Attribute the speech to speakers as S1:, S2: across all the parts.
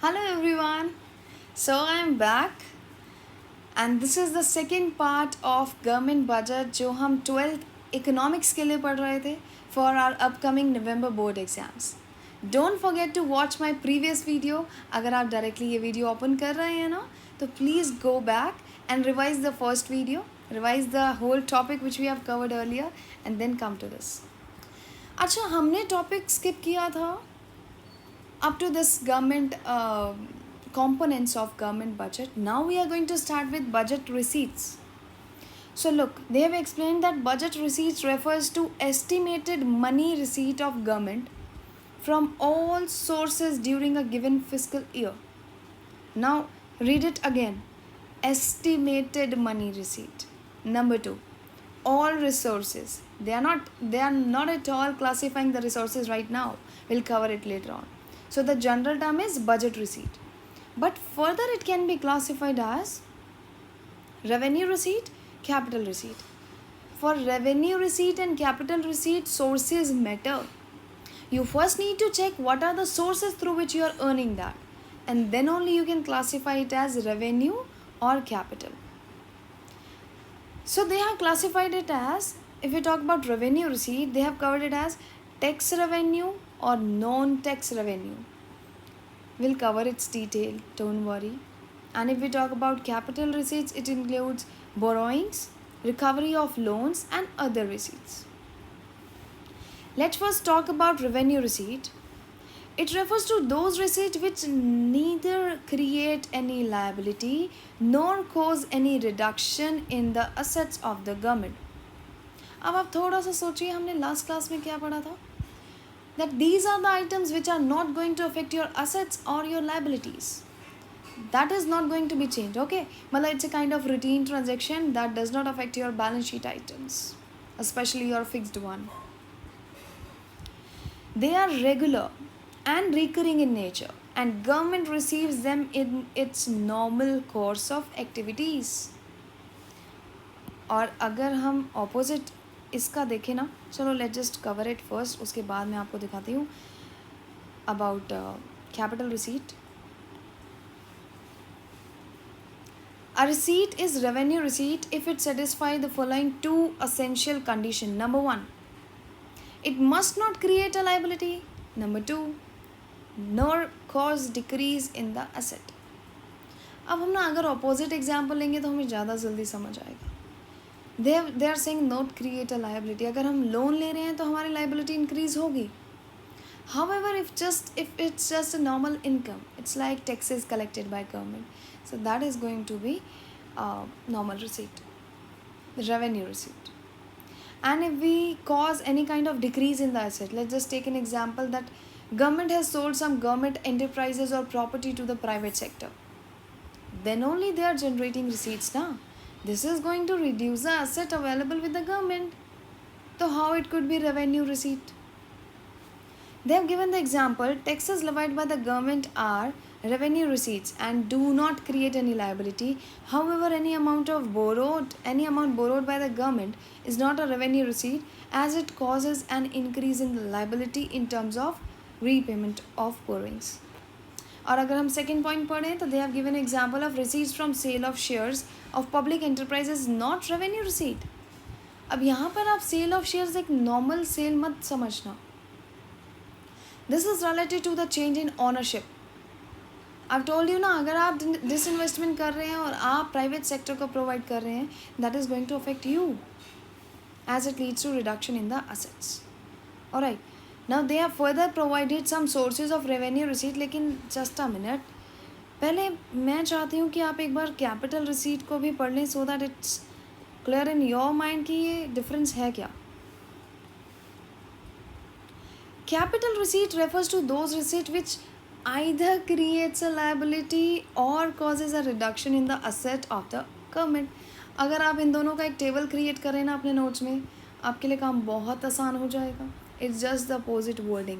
S1: Hello everyone. So I am back and this is the second part of government budget जो हम 12th economics के लिए पढ़ रहे थे for our upcoming November board exams. Don't forget to watch my previous video. अगर आप directly ये video open कर रहे हैं ना तो please go back and revise the first video, revise the whole topic which we have covered earlier and then come to this. अच्छा हमने topic skip किया था up to this government components of government budget. Now we are going to start with budget receipts. So look, they have explained that budget receipts refers to estimated money receipt of government from all sources during a given fiscal year. Now read it again. Estimated money receipt. Number 2, all resources. They are not at all classifying the resources right now. We'll cover it later on. So the general term is budget receipt. But further it can be classified as revenue receipt, capital receipt. For revenue receipt and capital receipt, sources matter. You first need to check what are the sources through which you are earning that. And then only you can classify it as revenue or capital. So they have classified it as, if we talk about revenue receipt, they have covered it as tax revenue or non-tax revenue. We'll cover its detail, don't worry. And if we talk about capital receipts, it includes borrowings, recovery of loans and other receipts. Let's first talk about revenue receipt. It refers to those receipts which neither create any liability nor cause any reduction in the assets of the government. अब आप थोड़ा सा सोचिए हमने last class में क्या पढ़ा था that these are the items which are not going to affect your assets or your liabilities. That is not going to be changed, okay? Mala, it's a kind of routine transaction that does not affect your balance sheet items, especially your fixed one. They are regular and recurring in nature and government receives them in its normal course of activities. और अगर हम opposite इसका देखें ना, चलो let just cover it first, उसके बाद मैं आपको दिखाती हूँ about capital receipt. A receipt is revenue receipt if it satisfies the following two essential conditions. Number 1, it must not create a liability. Number 2, nor cause decrease in the asset. अब हम ना अगर ऑपोजिट एग्जाम्पल लेंगे तो हमें ज़्यादा जल्दी समझ आएगा. they are saying not create a liability. अगर हम लोन ले रहे हैं तो हमारी liability increase होगी. However, if it's just a normal income, it's like taxes collected by government, so that is going to be normal receipt, revenue receipt. And if we cause any kind of decrease in the asset, let's just take an example that government has sold some government enterprises or property to the private sector, then only they are generating receipts now. This is going to reduce the asset available with the government. So how it could be revenue receipt? They have given the example, taxes levied by the government are revenue receipts and do not create any liability. However, any amount borrowed by the government is not a revenue receipt as it causes an increase in the liability in terms of repayment of borrowings. और अगर हम second point पढ़ें तो they have given example of receipts from sale of shares of public enterprises not revenue receipt. अब यहाँ पर आप sale of shares एक नॉर्मल सेल मत समझना. This is related to the change in ownership. I told you ना, अगर आप डिसइन्वेस्टमेंट कर रहे हैं और आप प्राइवेट सेक्टर को प्रोवाइड कर रहे हैं, that is going to affect you as it leads to reduction in the assets. Alright, now they have further provided some sources of revenue receipt. लेकिन just a minute, पहले मैं चाहती हूँ कि आप एक बार कैपिटल रिसीट को भी पढ़ लें so that it's clear in your mind कि ये difference है क्या. Capital receipt refers to those receipts which either creates a liability or causes a reduction in the asset of the government. अगर आप इन दोनों का एक टेबल क्रिएट करें ना अपने नोट्स में, आपके लिए काम बहुत आसान हो जाएगा. It's just the opposite wording.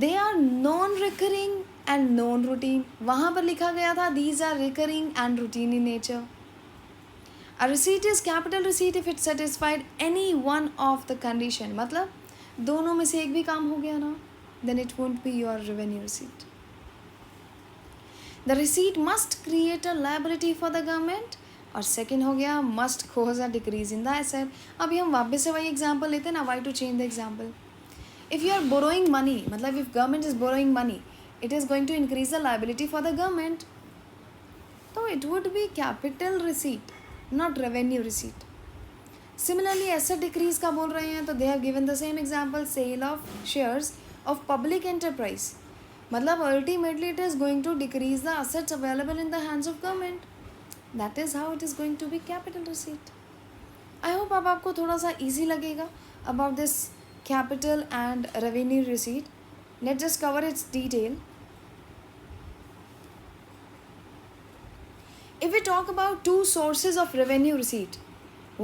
S1: They are non-recurring and non-routine. वहाँ पर लिखा गया था these are recurring and routine in nature. A receipt is capital receipt if it satisfied any one of the condition. मतलब दोनों में से एक भी काम हो गया ना, then it won't be your revenue receipt. The receipt must create a liability for the government, और सेकेंड हो गया must cause a decrease in the asset. अभी हम वापस से वही एग्जाम्पल लेते हैं ना, why to change the example. If you are borrowing money, मतलब if government is borrowing money, it is going to increase the liability for the government. So it would be capital receipt, not revenue receipt. Similarly, asset decrease का बोल रहे हैं तो they have given the same example, sale of shares of public enterprise. मतलब ultimately it is going to decrease the assets available in the hands of government. That is how it is going to be capital receipt. I hope अब आपको थोड़ा सा easy लगेगा about this capital and revenue receipt. Let's just cover its detail. If we talk about two sources of revenue receipt,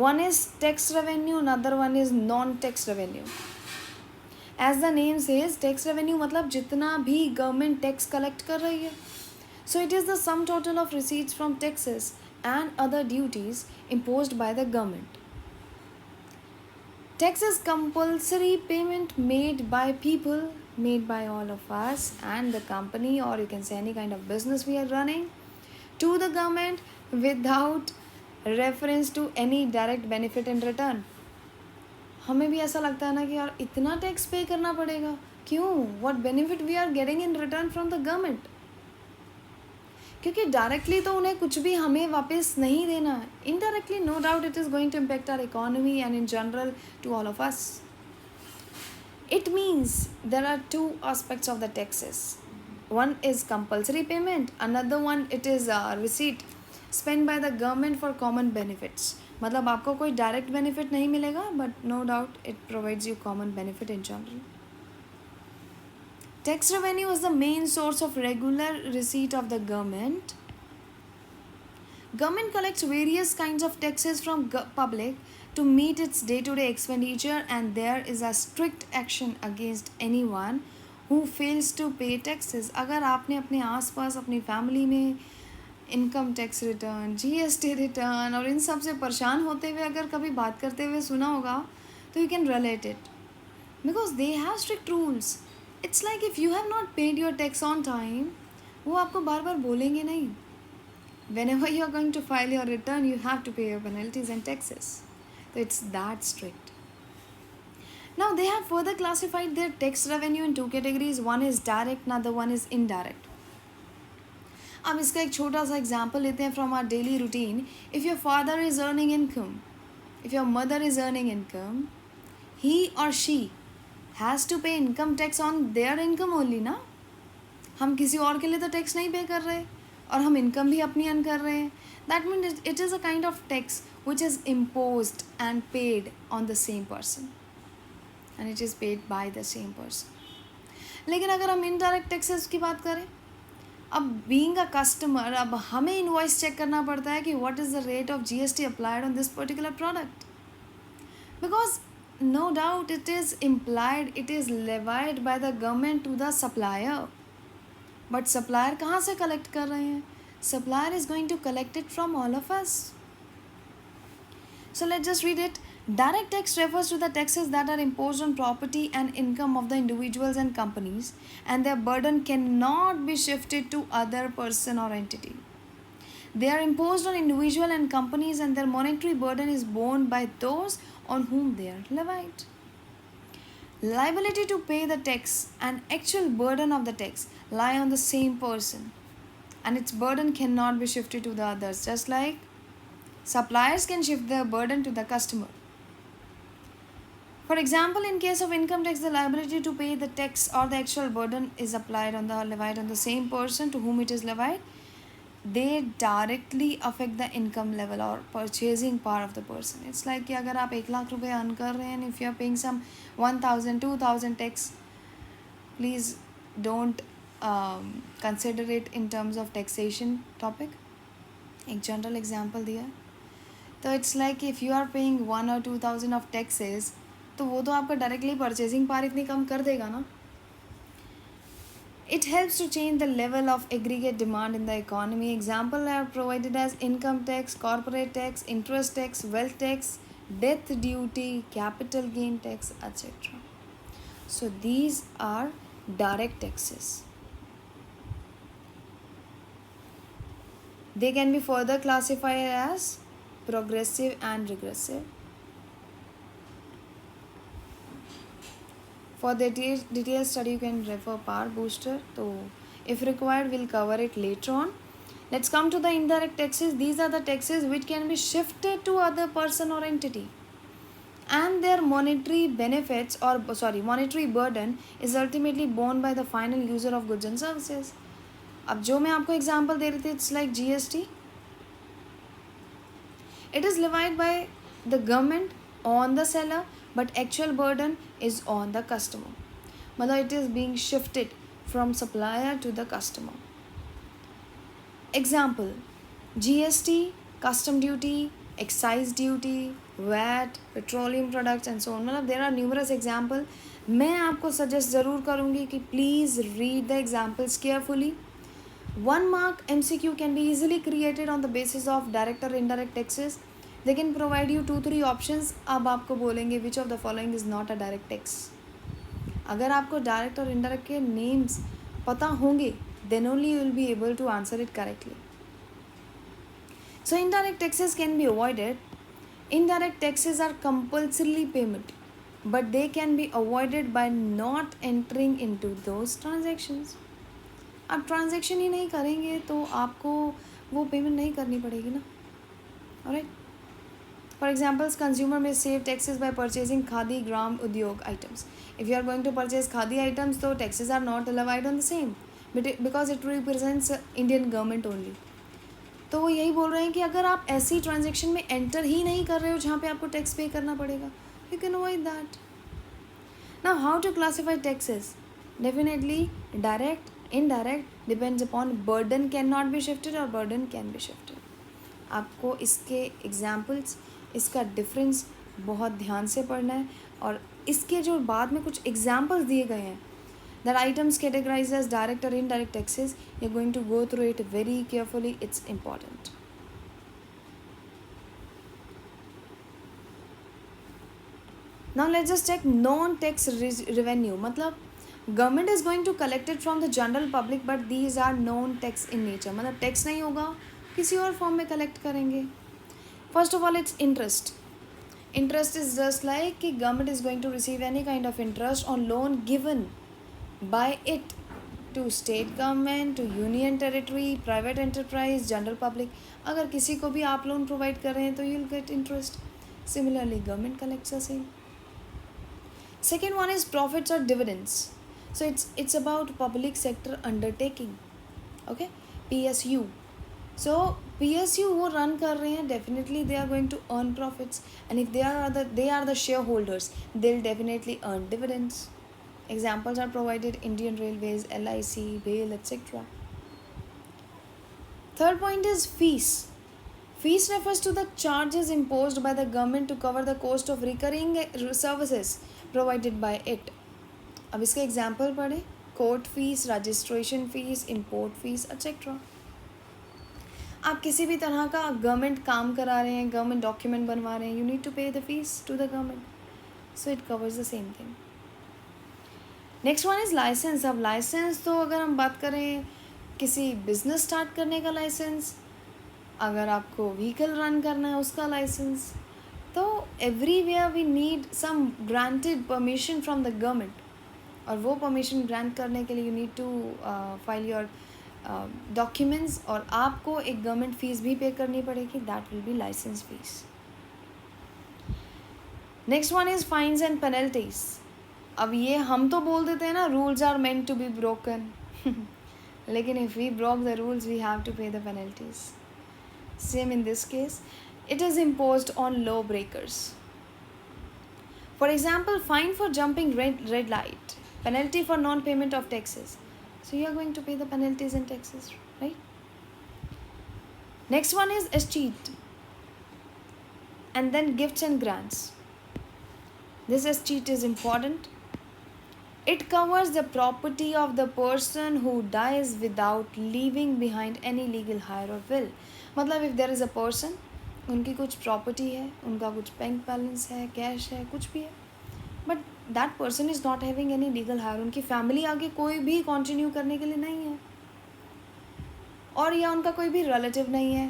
S1: one is tax revenue, another one is non-tax revenue. As the name says, tax revenue मतलब जितना भी government tax collect कर रही है. So it is the sum total of receipts from taxes and other duties imposed by the government. Tax is compulsory payment made by people, made by all of us and the company, or you can say any kind of business we are running, to the government without reference to any direct benefit in return. हमें भी ऐसा लगता है ना कि यार इतना tax पे करना पड़ेगा, क्यों? What benefit we are getting in return from the government? क्योंकि डायरेक्टली तो उन्हें कुछ भी हमें वापस नहीं देना है. Indirectly no doubt it is going to impact our economy and in general to all of us. It means there are two aspects of the taxes. One is compulsory payment, another one it is a receipt spent by the government for common benefits. मतलब आपको कोई direct benefit नहीं मिलेगा, but no doubt it provides you common benefit in general. Tax revenue is the main source of regular receipt of the government. Government collects various kinds of taxes from public to meet its day-to-day expenditure, and there is a strict action against anyone who fails to pay taxes. अगर आपने अपने आसपास अपनी family में income tax return, GST return और इन सब से परेशान होते हुए अगर कभी बात करते हुए सुना होगा तो you can relate it, because they have strict rules. It's like if you have not paid your tax on time, वो आपको बार बार बोलेंगे नहीं. Whenever you are going to file your return, you have to pay your penalties and taxes. So it's that strict. Now they have further classified their tax revenue in two categories. One is direct, another one is indirect. अब इसका एक छोटा सा example लेते हैं from our daily routine. If your father is earning income, if your mother is earning income, he और she has to pay income tax on their income only ना. हम किसी और के लिए तो टैक्स नहीं पे कर रहे और हम इनकम भी अपनी अर्न कर रहे हैं. That means it is a kind of tax which is imposed and paid on the same person, and it is paid by the same person. लेकिन अगर हम इनडायरेक्ट टैक्सेस की बात करें, अब बीइंग अ कस्टमर, अब हमें इनवॉइस चेक करना पड़ता है कि what is the rate of GST applied on this particular product, because no doubt it is implied, it is levied by the government to the supplier. But supplier कहाँ से collect कर रहे हैं? Supplier is going to collect it from all of us. So let's just read it. Direct tax refers to the taxes that are imposed on property and income of the individuals and companies, and their burden cannot be shifted to other person or entity. They are imposed on individual and companies, and their monetary burden is borne by those on whom they are levied. Liability to pay the tax and actual burden of the tax lie on the same person, and its burden cannot be shifted to the others, just like suppliers can shift their burden to the customer. For example, in case of income tax, the liability to pay the tax or the actual burden is applied on the levied on the same person to whom it is levied. They directly affect the income level or purchasing power of the person. It's like कि अगर आप 1,00,000 रुपये earn कर रहे हैं, if you are paying some 1,000, 2,000 tax, please don't consider it in terms of taxation topic. एक general example दिया. तो it's like if you are paying 1 or 2,000 of taxes, तो वो तो आपका डायरेक्टली परचेजिंग पावर इतनी कम कर देगा ना. It helps to change the level of aggregate demand in the economy. Example are provided as income tax, corporate tax, interest tax, wealth tax, death duty, capital gain tax, etc. So these are direct taxes. They can be further classified as progressive and regressive. For the detailed study, you can refer Power Booster. So, if required, we'll cover it later on. Let's come to the indirect taxes. These are the taxes which can be shifted to other person or entity, and their monetary benefits or monetary burden is ultimately borne by the final user of goods and services. अब जो मैं आपको example दे रही थी, it's like GST. It is levied by the government on the seller, but actual burden is on the customer. मतलब it is being shifted from supplier to the customer. Example: GST, custom duty, excise duty, VAT, petroleum products and so on. मतलब there are numerous examples. मैं आपको suggest ज़रूर करूँगी कि please read the examples carefully. 1 mark MCQ can be easily created on the basis of direct or indirect taxes. They can provide you 2-3 options. अब आपको बोलेंगे which of the following is not a direct tax. अगर आपको direct और indirect के names पता होंगे, then only you will be able to answer it correctly. So indirect taxes can be avoided. Indirect taxes are compulsory payment, but they can be avoided by not entering into those transactions. आप transaction ही नहीं करेंगे तो आपको वो payment नहीं करनी पड़ेगी ना. Alright. For example, consumer may save taxes by purchasing khadi gram udyog items. If you are going to purchase khadi items, so taxes are not levied on the same, because it represents Indian government only. तो वो यही बोल रहे हैं कि अगर आप ऐसी ट्रांजेक्शन में एंटर ही नहीं कर रहे हो जहाँ पे आपको टैक्स पे करना पड़ेगा, you can avoid that. Now, how to classify taxes? Definitely, direct, indirect, depends upon burden cannot be shifted or burden can be shifted. आपको इसके एग्जाम्पल्स, इसका डिफरेंस बहुत ध्यान से पढ़ना है. और इसके जो बाद में कुछ एग्जाम्पल्स दिए गए हैं, that items categorized as direct or indirect taxes, you're going to go through it very carefully. It's important. Now let's just check non-tax revenue. मतलब government is going to collect it from the general public, but these are non tax in nature. मतलब टैक्स नहीं होगा, किसी और form में collect करेंगे. First of all, it's interest. Interest is just like कि government is going to receive any kind of interest on loan given by it to state government, to union territory, private enterprise, general public. अगर किसी को भी आप loan provide कर रहे हैं तो you will get interest. Similarly government collects the same. Second one is profits और dividends. So it's about public sector undertaking. Okay, PSU. So PSU वो run कर रहे हैं, definitely they are going to earn profits, and if they are the shareholders, they'll definitely earn dividends. Examples are provided: Indian Railways, LIC, BHEL, etc. Third point is fees. Fees refers to the charges imposed by the government to cover the cost of recurring services provided by it. अब इसके example पढ़े: court fees, registration fees, import fees, etcetera. आप किसी भी तरह का government काम करा रहे हैं, गवर्नमेंट डॉक्यूमेंट बनवा रहे हैं, you need to pay the fee to the government. So it covers the same thing. Next one is license. अब लाइसेंस तो अगर हम बात करें किसी बिजनेस स्टार्ट करने का लाइसेंस, अगर आपको व्हीकल रन करना है उसका लाइसेंस, तो everywhere we need some granted permission from the government. और वो परमिशन ग्रांट करने के लिए you need to file your documents, और आपको एक गवर्नमेंट फ़ीस भी पे करनी पड़ेगी. That will be license fees. Next one is fines and penalties. अब ये हम तो बोल देते हैं ना, rules are meant to be broken, लेकिन if we broke the rules we have to pay the penalties. Same in this case, it is imposed on law breakers. For example, fine for jumping red light, penalty for non-payment of taxes. So you are going to pay the penalties and taxes, right? Next one is escheat, and then gifts and grants. This escheat is important. It covers the property of the person who dies without leaving behind any legal hire or will. मतलब if there is a person, उनकी कुछ property है, उनका कुछ bank balance है, cash है, कुछ भी है, but that person is not having any legal higher. उनकी फैमिली आगे कोई भी कंटिन्यू करने के लिए नहीं है. और या उनका कोई भी रिलेटिव नहीं है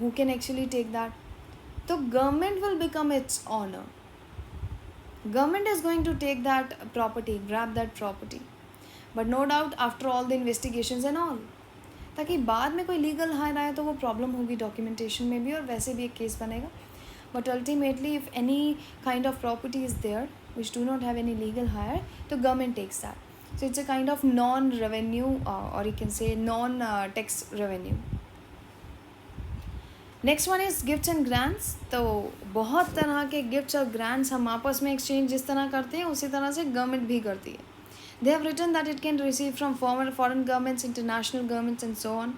S1: who can actually take that, तो government will become its owner. Government is going to take that property, grab that property, but no doubt after all the investigations and all, ताकि बाद में कोई लीगल हायर आए तो वो problem होगी documentation में भी और वैसे भी एक केस बनेगा. But ultimately if any kind of property is there which do not have any legal heir, तो government takes that. So it's a kind of non revenue और you can say non tax revenue. Next one is gifts and grants. तो बहुत तरह के gifts और grants हम आपस में एक्सचेंज जिस तरह करते हैं उसी तरह से गवर्नमेंट भी करती है. They have written that it can receive from foreign governments, international governments and so on.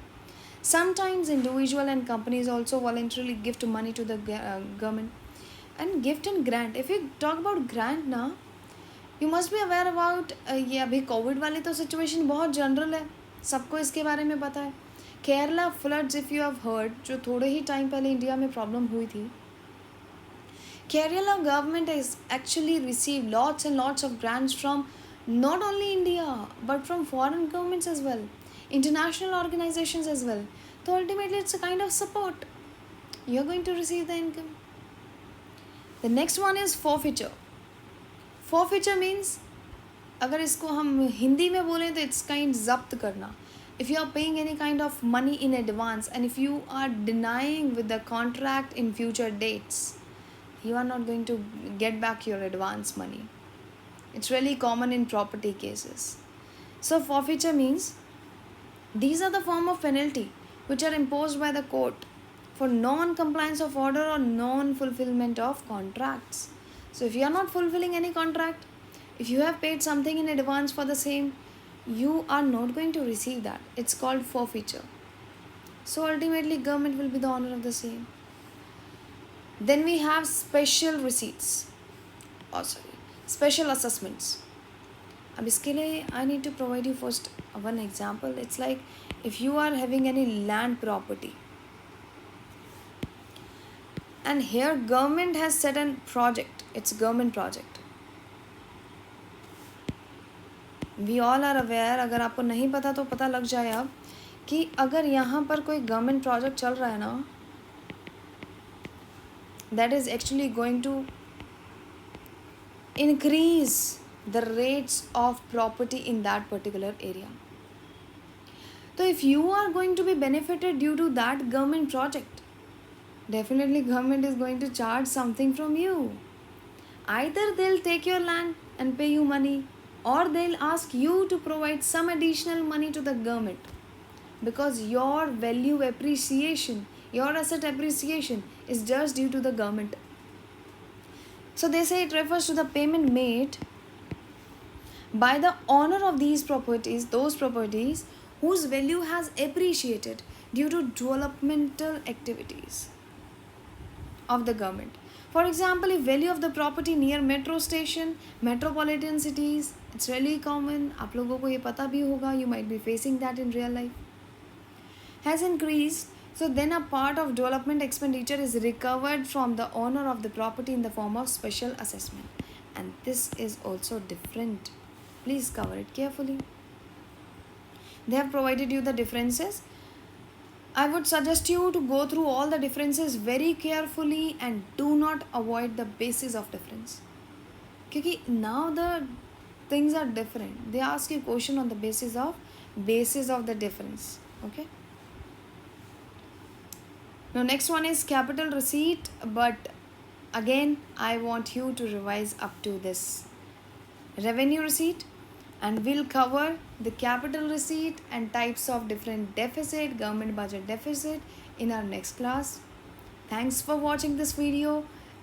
S1: Sometimes individual and companies also voluntarily gift money to the government. And gift and grant, if you talk about grant now, you must be aware about ये अभी Covid वाली तो situation बहुत general है, सबको इसके बारे में पता है. Kerala floods, if you have heard, जो थोड़े ही टाइम पहले इंडिया में प्रॉब्लम हुई थी, Kerala government has actually received lots and lots of grants from not only India but from foreign governments as well, international organizations as well. So ultimately it's a kind of support. You're going to receive the income. The next one is forfeiture. Forfeiture means, अगर इसको हम हिंदी में बोलें तो it's kind जब्त करना. If you are paying any kind of money in advance and if you are denying with the contract in future dates, you are not going to get back your advance money. It's really common in property cases. So forfeiture means these are the form of penalty which are imposed by the court for non-compliance of order or non-fulfillment of contracts. So if you are not fulfilling any contract, if you have paid something in advance for the same, you are not going to receive that. It's called forfeiture. So ultimately government will be the owner of the same. Then we have special receipts. Special assessments. अब इसके लिए I need to provide you first one example. It's like if you are having any land property and here government has set a project. It's a government project. We all are aware, अगर आपको नहीं पता तो पता लग जाए अब, कि अगर यहाँ पर कोई गवर्नमेंट प्रोजेक्ट चल रहा है ना, that is actually going to increase the rates of property in that particular area. तो if you are going to be benefited due to that government project, definitely government is going to charge something from you. Either they'll take your land and pay you money, or they'll ask you to provide some additional money to the government because your value appreciation, your asset appreciation is just due to the government. So they say it refers to the payment made by the owner of these properties, those properties whose value has appreciated due to developmental activities of the government. For example, if value of the property near metro station, metropolitan cities, it's really common, आप लोगों को ये पता भी होगा, you might be facing that in real life, has increased, so then a part of development expenditure is recovered from the owner of the property in the form of special assessment. And this is also different. Please cover it carefully. They have provided you the differences. I would suggest you to go through all the differences very carefully and do not avoid the basis of difference. Because now the things are different. They ask you question on the basis of the difference. Okay. Now next one is capital receipt, but again I want you to revise up to this revenue receipt. And we'll cover the capital receipt and types of different deficit, government budget deficit in our next class. Thanks for watching this video,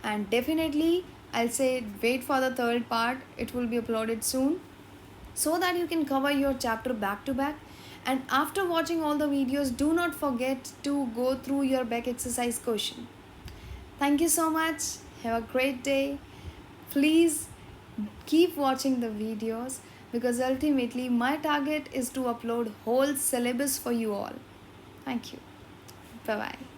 S1: and definitely I'll say wait for the third part. It will be uploaded soon so that you can cover your chapter back to back. And after watching all the videos, do not forget to go through your back exercise question. Thank you so much. Have a great day. Please keep watching the videos, because ultimately my target is to upload whole syllabus for you all. Thank you. Bye-bye.